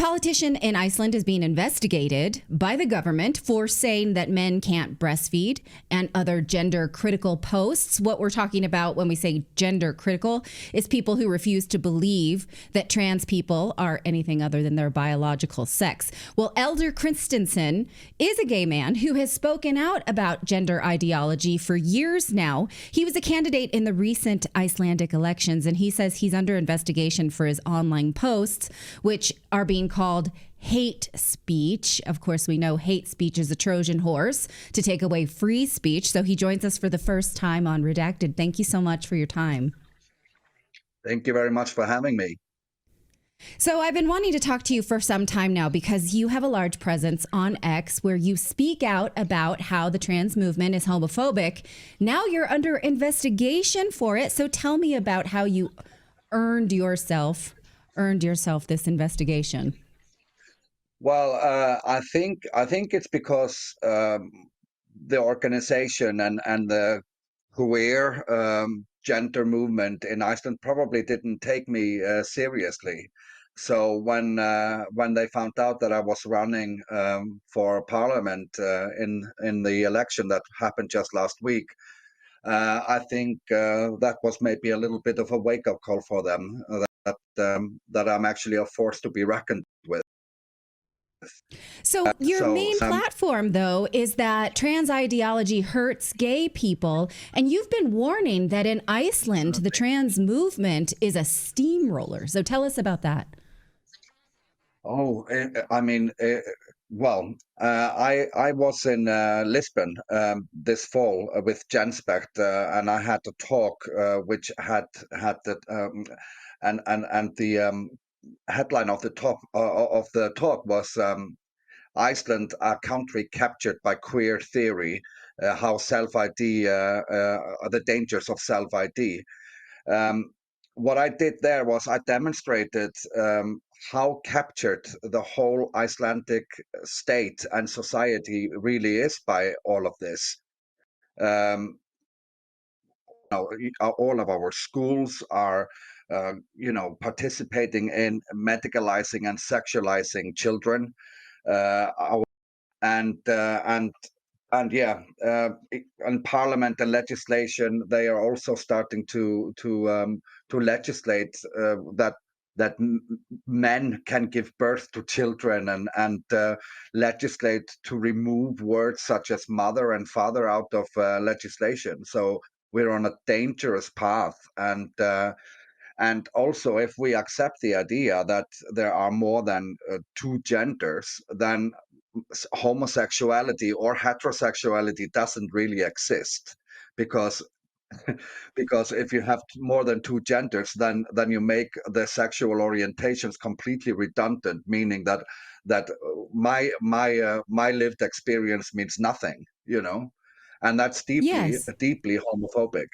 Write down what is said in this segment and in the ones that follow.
politician in Iceland is being investigated by the government for saying that men can't breastfeed and other gender critical posts. What we're talking about when we say gender critical is people who refuse to believe that trans people are anything other than their biological sex. Well, Elder Christensen is a gay man who has spoken out about gender ideology for years now. He was a candidate in the recent Icelandic elections, and he says he's under investigation for his online posts, which are being called hate speech. Of course, we know hate speech is a Trojan horse to take away free speech. So he joins us for the first time on Redacted. Thank you so much for your time. Thank you very much for having me. So I've been wanting to talk to you for some time now because you have a large presence on X where you speak out about how the trans movement is homophobic. Now you're under investigation for it. So tell me about how you earned yourself this investigation. Well, I think it's because the organization and the queer gender movement in Iceland probably didn't take me seriously. So when they found out that I was running for parliament in the election that happened just last week, I think that was maybe a little bit of a wake-up call for them that I'm actually a force to be reckoned with. So your main platform, though, is that trans ideology hurts gay people. And you've been warning that in Iceland, the trans movement is a steamroller. So tell us about that. Oh, I mean, well, I was in Lisbon this fall with Genspect, and I had a talk which had the and the headline of the talk was Iceland, a country captured by queer theory, how self-ID, the dangers of self-ID. What I did there was I demonstrated how captured the whole Icelandic state and society really is by all of this. All of our schools are participating in medicalizing and sexualizing children, and Parliament and legislation, they are also starting to legislate that men can give birth to children, and legislate to remove words such as mother and father out of legislation. So we're on a dangerous path, and also, if we accept the idea that there are more than two genders, then homosexuality or heterosexuality doesn't really exist, because if you have more than two genders, then you make the sexual orientations completely redundant, meaning that my lived experience means nothing, and that's deeply homophobic.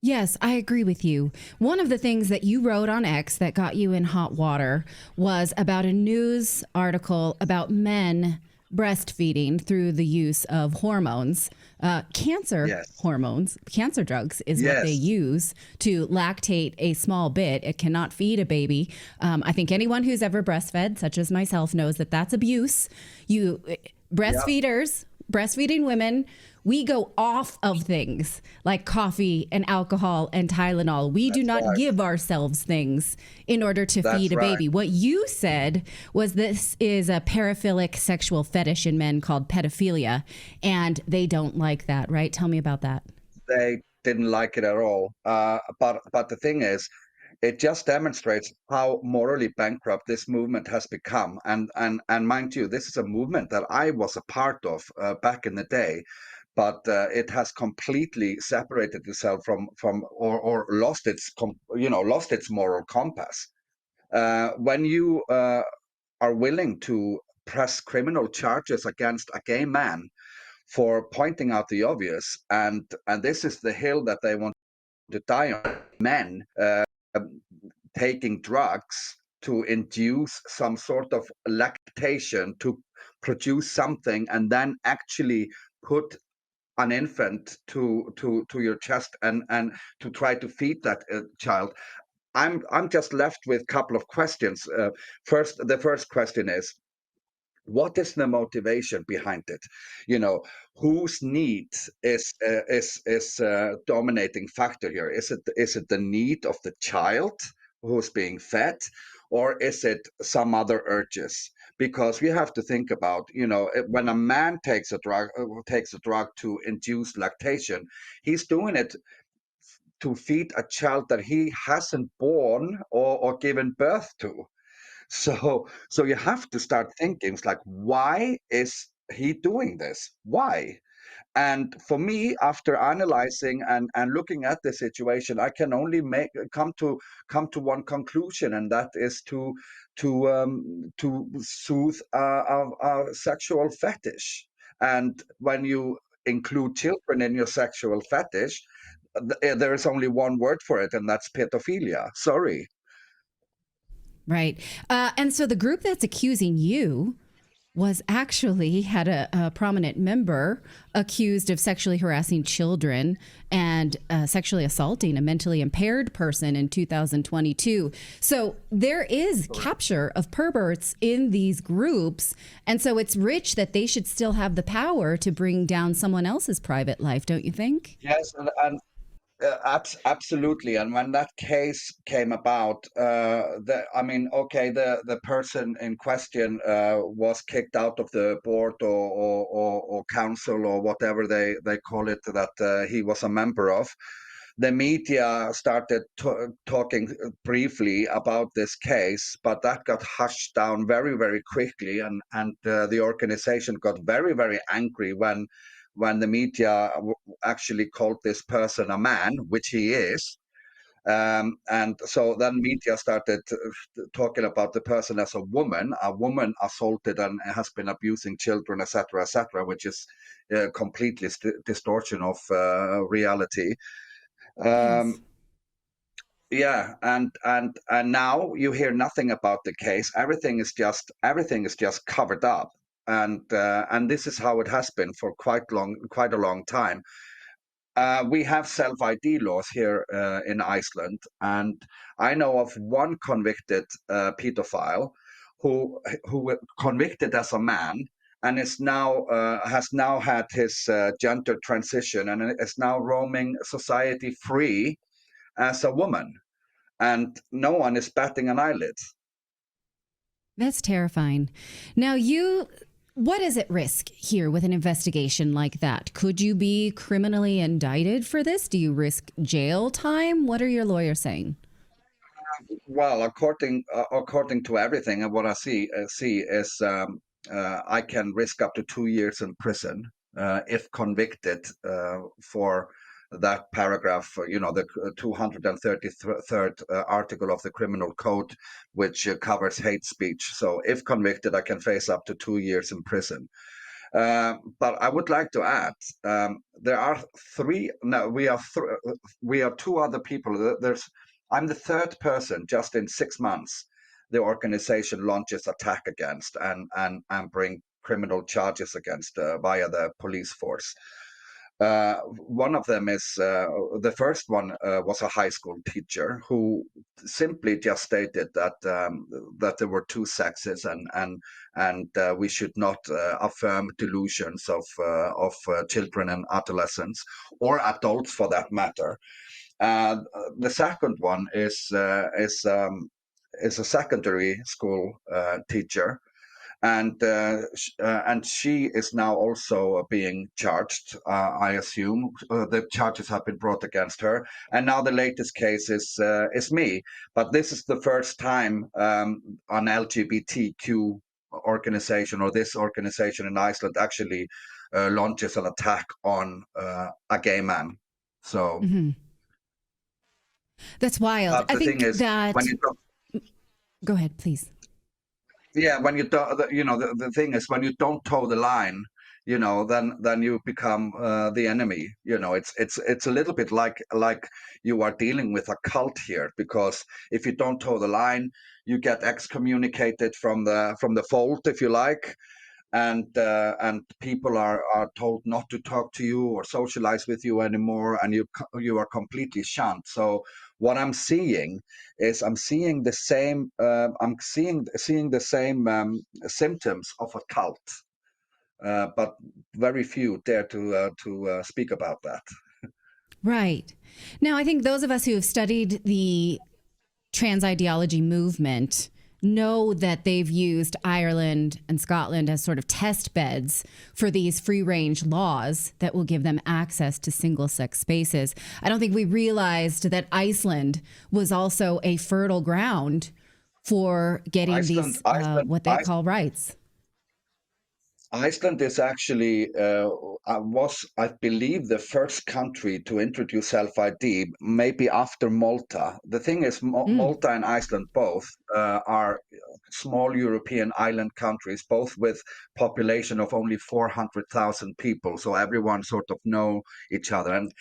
Yes, I agree with you. One of the things that you wrote on X that got you in hot water was about a news article about breastfeeding through the use of hormones, hormones, cancer drugs is what they use to lactate a small bit. It cannot feed a baby. I think anyone who's ever breastfed, such as myself, knows that that's abuse. Breastfeeding women, we go off of things like coffee and alcohol and Tylenol. We do not give ourselves things in order to feed a baby. What you said was this is a paraphilic sexual fetish in men called pedophilia, and they don't like that, right? Tell me about that. They didn't like it at all. But the thing is, it just demonstrates how morally bankrupt this movement has become. And mind you, this is a movement that I was a part of back in the day. But it has completely separated itself from or lost its moral compass. When you are willing to press criminal charges against a gay man for pointing out the obvious, and this is the hill that they want to die on, men taking drugs to induce some sort of lactation to produce something, and then actually put an infant to your chest and to try to feed that child. I'm just left with a couple of questions. The first question is, what is the motivation behind it? Whose need is dominating factor here? Is it the need of the child who's being fed, or is it some other urges? Because we have to think about, when a man takes a drug to induce lactation, he's doing it to feed a child that he hasn't born or given birth to. So you have to start thinking, it's like, why is he doing this? Why? And for me, after analyzing and looking at the situation, I can only come to one conclusion, and that is to soothe our sexual fetish. And when you include children in your sexual fetish, there is only one word for it, and that's pedophilia. Sorry. Right. And so the group that's accusing you was actually had a prominent member accused of sexually harassing children and sexually assaulting a mentally impaired person in 2022. So there is capture of perverts in these groups. And so it's rich that they should still have the power to bring down someone else's private life, don't you think? Yes, and absolutely. And when that case came about, the person in question was kicked out of the board or council or whatever they call it that he was a member of. The media started talking briefly about this case, but that got hushed down very, very quickly, and the organization got very, very angry when the media actually called this person a man, which he is. And so then media started talking about the person as a woman assaulted and has been abusing children, etc., which is completely distortion of reality. Yes. Yeah, and now you hear nothing about the case. Everything is just covered up, and this is how it has been for quite a long time. We have self-ID laws here in Iceland, and I know of one convicted pedophile who convicted as a man and has now had his gender transition and is now roaming society free as a woman, and no one is batting an eyelid. That's terrifying. Now, what is at risk here with an investigation like that? Could you be criminally indicted for this? Do you risk jail time? What are your lawyers saying? Well, according to everything and what I see is I can risk up to 2 years in prison if convicted for that paragraph, the 233rd article of the Criminal Code, which covers hate speech. So if convicted, I can face up to 2 years in prison. But I would like to add, there are three. No, we are two other people. I'm the third person just in 6 months the organization launches attack against and bring criminal charges against via the police force. One of them is the first one was a high school teacher who simply just stated that there were two sexes and we should not affirm delusions of children and adolescents or adults for that matter. The second one is a secondary school teacher. And she is now also being charged. I assume the charges have been brought against her, and now the latest case is me. But this is the first time an LGBTQ organization or this organization in Iceland actually launches an attack on a gay man. So That's wild. but I the thing think is, when that. you don't, Go ahead, please. yeah, when you don't, the thing is, when you don't toe the line, then you become the enemy. It's a little bit like you are dealing with a cult here, because if you don't toe the line, you get excommunicated from the fold, if you like. and people are told not to talk to you or socialize with you anymore, and you are completely shunned. So what I'm seeing is the same seeing the same symptoms of a cult, but very few dare to speak about that. Right. Now, I think those of us who have studied the trans ideology movement know that they've used Ireland and Scotland as sort of test beds for these free range laws that will give them access to single sex spaces. I don't think we realized that Iceland was also a fertile ground for getting what they call rights. Iceland is actually was, I believe, the first country to introduce self-ID, maybe after Malta. The thing is, Malta and Iceland both are small European island countries, both with population of only 400,000 people. So everyone sort of know each other. And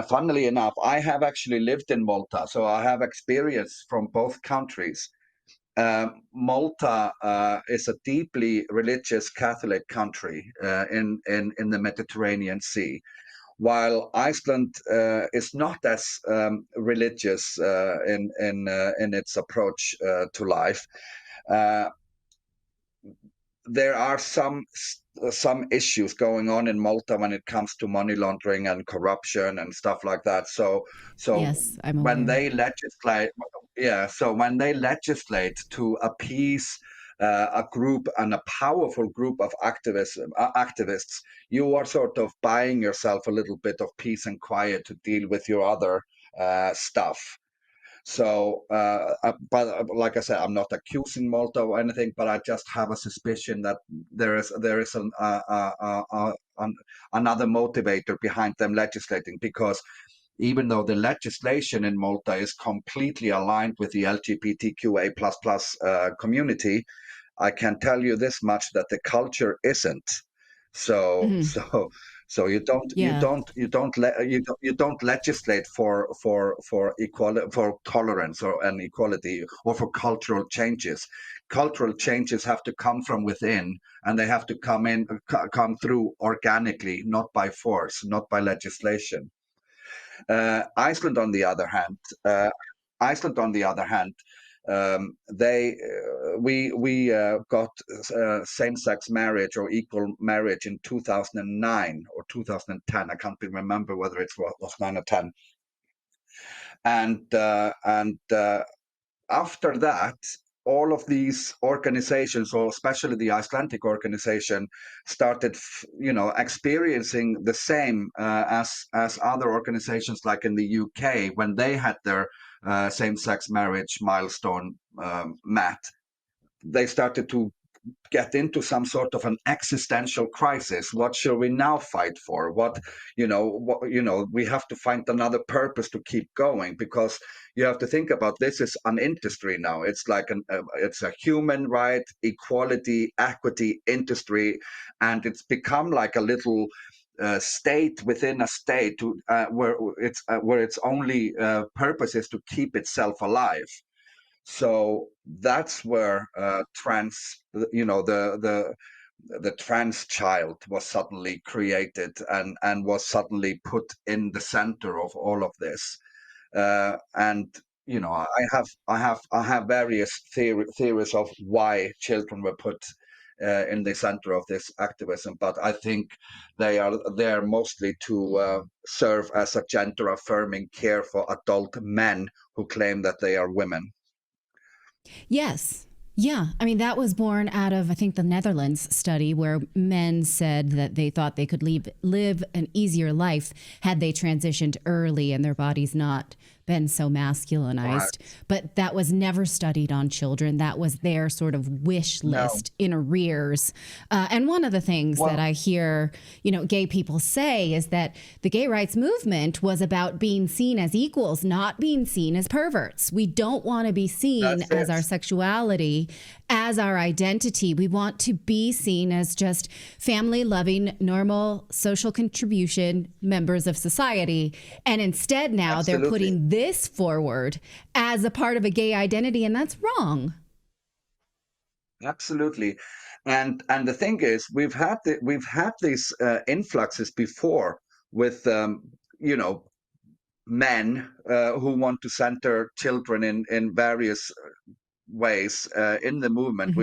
funnily enough, I have actually lived in Malta, so I have experience from both countries. Malta is a deeply religious Catholic country in the Mediterranean Sea, while Iceland is not as religious in its approach to life. There are some issues going on in Malta when it comes to money laundering and corruption and stuff like that. So yes, I'm when aware. they legislate, so when they legislate to appease a group and a powerful group of activists, you are sort of buying yourself a little bit of peace and quiet to deal with your other stuff. So, but like I said, I'm not accusing Malta or anything, but I just have a suspicion that there is another motivator behind them legislating, because even though the legislation in Malta is completely aligned with the LGBTQA++ community, I can tell you this much, that the culture isn't. So you don't legislate for equality, for tolerance or an equality, or for cultural changes. Cultural changes have to come from within, and they have to come through organically, not by force, not by legislation. Iceland, on the other hand, we got same-sex marriage or equal marriage in 2009 or 2010. I can't remember whether it was 9 or 10. And after that, all of these organizations, or especially the Icelandic organization, started, experiencing the same as other organizations, like in the UK, when they had their same-sex marriage milestone met. They started to get into some sort of an existential crisis. What shall we now fight for? We have to find another purpose to keep going, because you have to think about, this is an industry now. It's like it's a human right, equality, equity industry, and it's become like a little state within a state, where its only purpose is to keep itself alive. So that's where the trans child was suddenly created and was suddenly put in the center of all of this. And I have various theories of why children were put in the center of this activism, but I think they are there mostly to serve as a gender affirming care for adult men who claim that they are women. Yes. Yeah. I mean, that was born out of, I think, the Netherlands study, where men said that they thought they could live an easier life had they transitioned early and their bodies not been so masculinized. Right. But that was never studied on children. That was their sort of wish list in arrears. And one of the things that I hear, gay people say is that the gay rights movement was about being seen as equals, not being seen as perverts. We don't want to be seen as our sexuality, as our identity. We want to be seen as just family-loving, normal, social contribution members of society. And instead now they're putting this forward as a part of a gay identity, and that's wrong. Absolutely. And the thing is, we've had these influxes before with you know, men who want to center children in various ways in the movement. Hmm.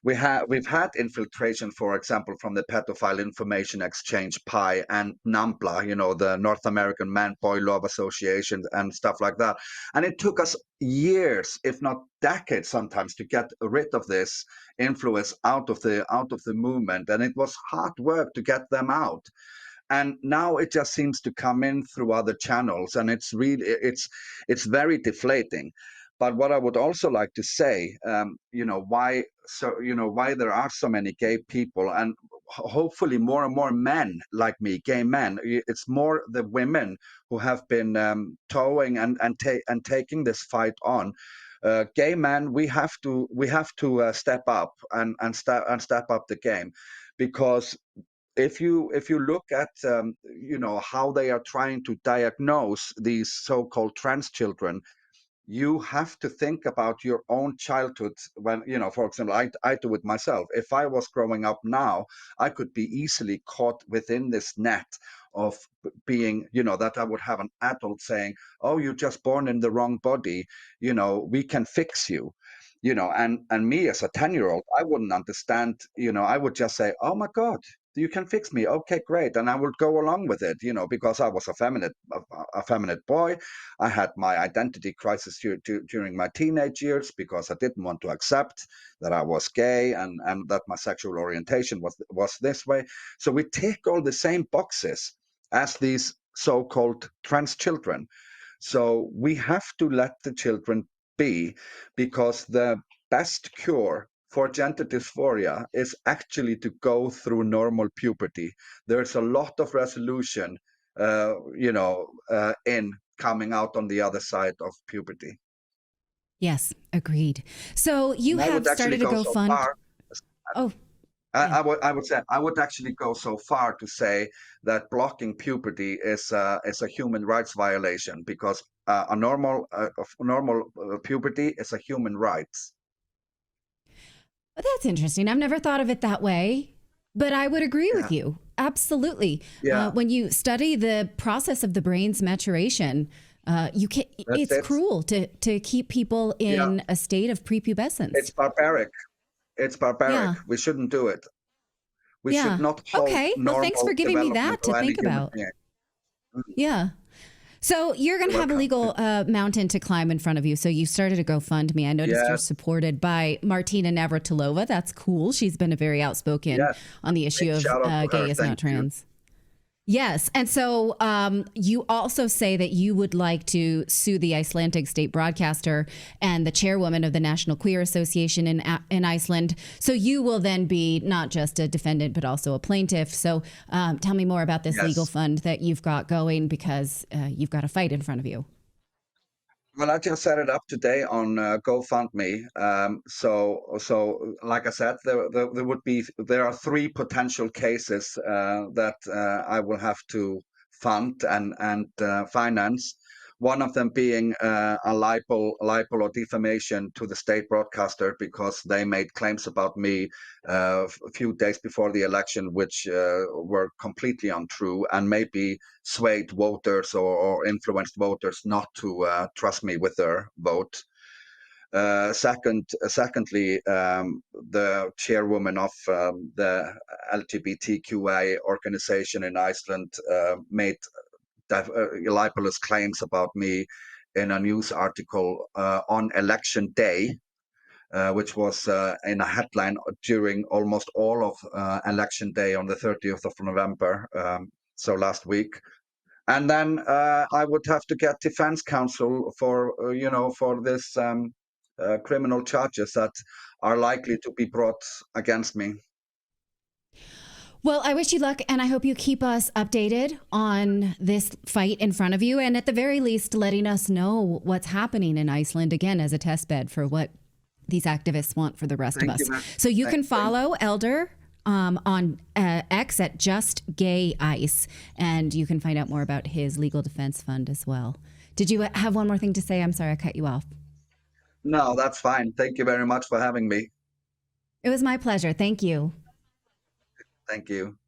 We've had infiltration, for example, from the Pedophile Information Exchange (PI) and NAMPLA, you know, the North American Man Boy Love Association and stuff like that. And it took us years, if not decades, sometimes, to get rid of this influence out of the movement. And it was hard work to get them out. And now it just seems to come in through other channels, and it's very deflating. But what I would also like to say, why there are so many gay people, and hopefully more and more men like me, gay men. It's more the women who have been towing and taking this fight on. Gay men, we have to step up and step up the game, because if you look at how they are trying to diagnose these so-called trans children, you have to think about your own childhood. When, for example, I do it myself. If I was growing up now, I could be easily caught within this net of being, that I would have an adult saying, oh, you're just born in the wrong body, we can fix you. And me as a 10-year-old, I wouldn't understand. I would just say, oh my God, you can fix me. Okay, great. And I would go along with it, because I was a feminine boy. I had my identity crisis during my teenage years, because I didn't want to accept that I was gay and that my sexual orientation was this way. So we tick all the same boxes as these so-called trans children. So we have to let the children be, because the best cure for gender dysphoria is actually to go through normal puberty. There's a lot of resolution, in coming out on the other side of puberty. Yes, agreed. So you And I have would actually started to go go so fund. far. Oh, I, yeah. I would I would say I would actually go so far to say that blocking puberty is a human rights violation, because a normal puberty is a human right. Well, that's interesting. I've never thought of it that way, but I would agree with Yeah, you. Absolutely. yeah, When you study the process of the brain's maturation, you can. that's It's it. cruel to keep people Yeah, in a state of it's prepubescence. barbaric. It's barbaric. Yeah. We shouldn't do it. We should Yeah. not halt Okay. Well, thanks for normal giving me development that to of any think human about. being. Mm, Yeah. So you're going You're to have a welcome. legal mountain to climb in front of you. So you started a GoFundMe. I noticed you're Yes, supported by Martina Navratilova. That's cool. She's been a very outspoken yes. on the issue Big of shout out to her. gay is not Thank you. trans. Yes. And so you also say that you would like to sue the Icelandic state broadcaster and the chairwoman of the National Queer Association in Iceland. So you will then be not just a defendant, but also a plaintiff. So tell me more about this legal Yes. fund that you've got going, because you've got a fight in front of you. Well, I just set it up today on GoFundMe. Like I said, there are three potential cases that I will have to fund and finance. One of them being a libel or defamation to the state broadcaster, because they made claims about me a few days before the election, which were completely untrue and maybe swayed voters or influenced voters not to trust me with their vote. Secondly, the chairwoman of the LGBTQI organization in Iceland made libelous claims about me in a news article on election day, which was in a headline during almost all of election day on the 30th of November, so last week. And then I would have to get defense counsel for this criminal charges that are likely to be brought against me. Well, I wish you luck, and I hope you keep us updated on this fight in front of you, and at the very least, letting us know what's happening in Iceland, again, as a test bed for what these activists want for the rest of Thank you, us. man. So you can Thank follow Elder on X at Just Gay Ice, and you can find out more about his legal defense fund as well. Did you have one more thing to say? I'm sorry, I cut you off. No, that's fine. Thank you very much for having me. It was my pleasure. Thank you. Thank you.